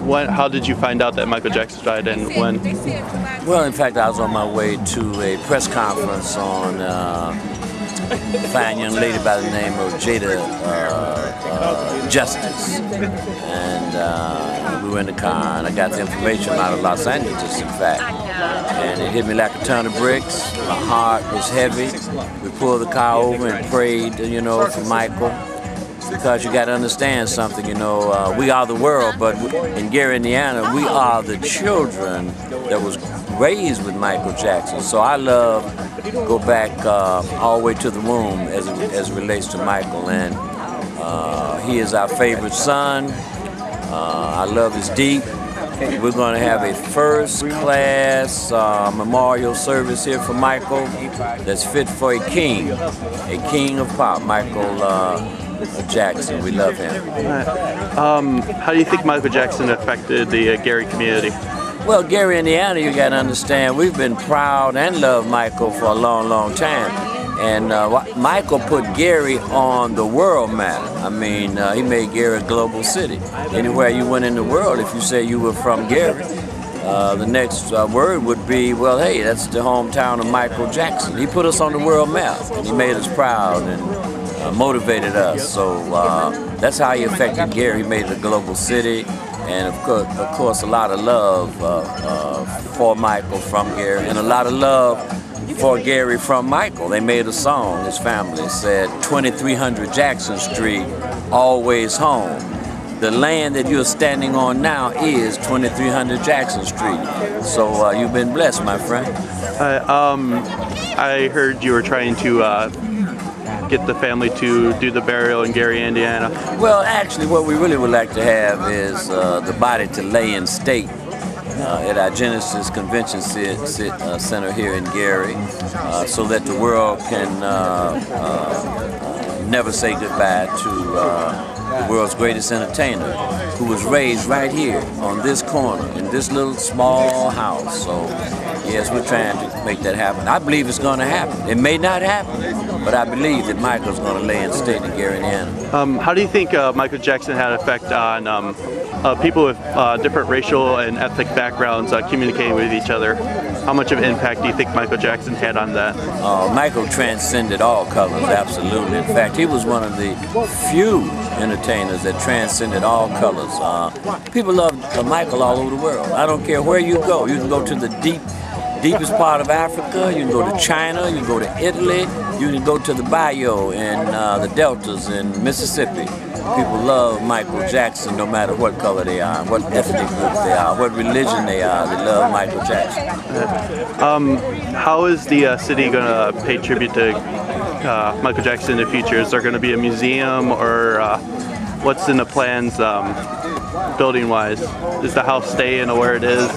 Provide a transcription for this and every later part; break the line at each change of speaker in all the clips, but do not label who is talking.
How did you find out that Michael Jackson died, and when?
Well, in fact, I was on my way to a press conference on a fine young lady by the name of Jada Justice, and we were in the car, and I got the information out of Los Angeles, in fact, and it hit me like a ton of bricks. My heart was heavy. We pulled the car over and prayed, you know, for Michael. Because you got to understand something, you know, we are the world, but in Gary, Indiana, we are the children that was raised with Michael Jackson. So I love go back all the way to the womb as it relates to Michael, and he is our favorite son. Our love is deep. We're going to have a first-class memorial service here for Michael that's fit for a king of pop, Michael Jackson. We love him.
How do you think Michael Jackson affected the Gary community?
Well, Gary, Indiana, you got to understand, we've been proud and loved Michael for a long, long time. And Michael put Gary on the world map. I mean, he made Gary a global city. Anywhere you went in the world, if you say you were from Gary, the next word would be, well, hey, that's the hometown of Michael Jackson. He put us on the world map. He made us proud and motivated us. So that's how he affected Gary. He made it a global city. And of course, a lot of love for Michael from Gary, and a lot of love for Gary from Michael. They made a song, his family said, 2300 Jackson Street, always home. The land that you're standing on now is 2300 Jackson Street. So you've been blessed, my friend.
I heard you were trying to get the family to do the burial in Gary, Indiana.
Well, actually, what we really would like to have is the body to lay in state at our Genesis Convention Center here in Gary, so that the world can never say goodbye to the world's greatest entertainer, who was raised right here on this corner in this little small house. So yes, we're trying to make that happen. I believe it's going to happen. It may not happen, but I believe that Michael's going to lay in state in Gary, Indiana.
How do you think Michael Jackson had an effect on people with different racial and ethnic backgrounds communicating with each other? How much of an impact do you think Michael Jackson had on that?
Michael transcended all colors, absolutely. In fact, he was one of the few entertainers that transcended all colors. People love Michael all over the world. I don't care where you go. You can go to the deepest part of Africa, you can go to China, you can go to Italy, you can go to the Bayou and the Deltas in Mississippi. People love Michael Jackson no matter what color they are, what ethnic group they are, what religion they are. They love Michael Jackson.
How is the city going to pay tribute to Michael Jackson in the future? Is there going to be a museum, or what's in the plans building-wise? Does the house stay in where it is?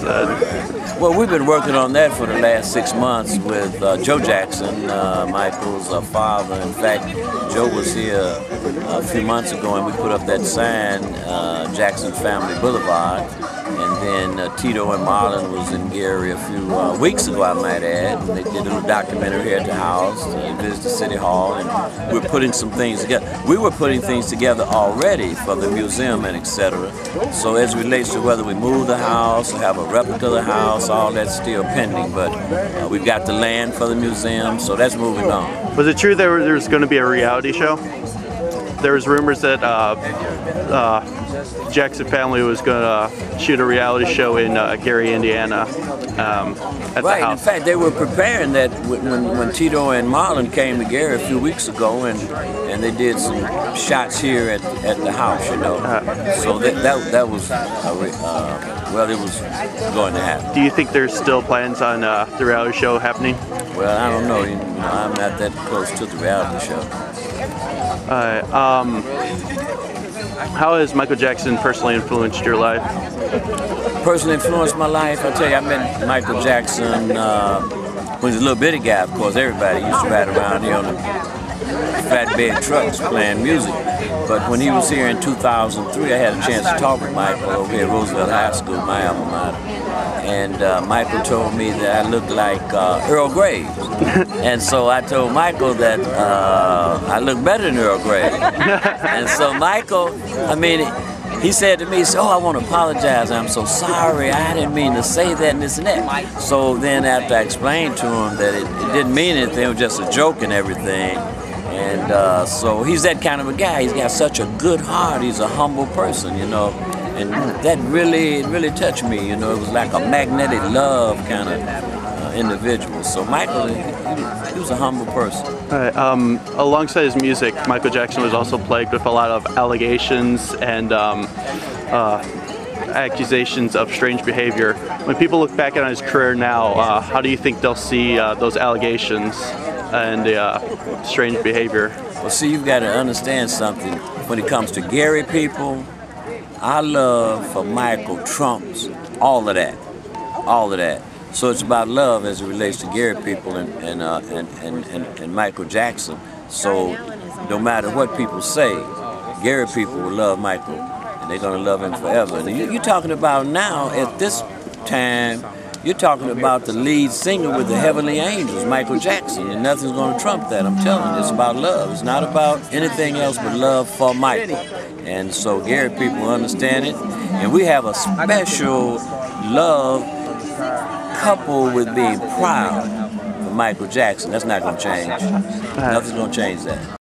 Well, we've been working on that for the last 6 months with Joe Jackson, Michael's father. In fact, Joe was here a few months ago, and we put up that sign, Jackson Family Boulevard. And then Tito and Marlon was in Gary a few weeks ago, I might add. And they did a little documentary here at the house. They visited City Hall, and we're putting some things together. We were putting things together already for the museum and etc. So as it relates to whether we move the house or have a replica of the house, all that's still pending. But we've got the land for the museum, so that's moving on.
Was it true there was going to be a reality show? There was rumors that Jackson family was going to shoot a reality show in Gary, Indiana, at the house.
In fact, they were preparing that when Tito and Marlon came to Gary a few weeks ago, and they did some shots here at the house, you know. So that was well, it was going to happen.
Do you think there's still plans on the reality show happening?
Well, I don't know. You know, I'm not that close to the reality show.
How has Michael Jackson personally influenced your life?
Personally influenced my life? I'll tell you, I met Michael Jackson when he was a little bitty guy, of course. Everybody used to ride around here on the flatbed trucks playing music. But when he was here in 2003, I had a chance to talk with Michael over here at Roosevelt High School, my alma mater. And Michael told me that I looked like Earl Grey. And so I told Michael that I look better than Earl Grey. And so Michael, I mean, he said to me, he said, "Oh, I want to apologize. I'm so sorry. I didn't mean to say that and this and that." So then after I explained to him that it didn't mean anything, it was just a joke and everything. And so he's that kind of a guy. He's got such a good heart. He's a humble person, you know. And that really touched me, you know. It was like a magnetic love kind of individual. So Michael, he was a humble person.
All right. Alongside his music, Michael Jackson was also plagued with a lot of allegations and accusations of strange behavior. When people look back on his career now, how do you think they'll see those allegations and strange behavior?
Well, see, you've got to understand something. When it comes to Gary people, our love for Michael trumps all of that, all of that. So it's about love as it relates to Gary people and Michael Jackson. So no matter what people say, Gary people will love Michael, and they're gonna love him forever. And you're talking about now at this time, you're talking about the lead singer with the Heavenly Angels, Michael Jackson, and nothing's gonna trump that. I'm telling you, it's about love. It's not about anything else but love for Michael. And so Gary people understand it, and we have a special love coupled with being proud of Michael Jackson. That's not gonna change. Nothing's gonna change that.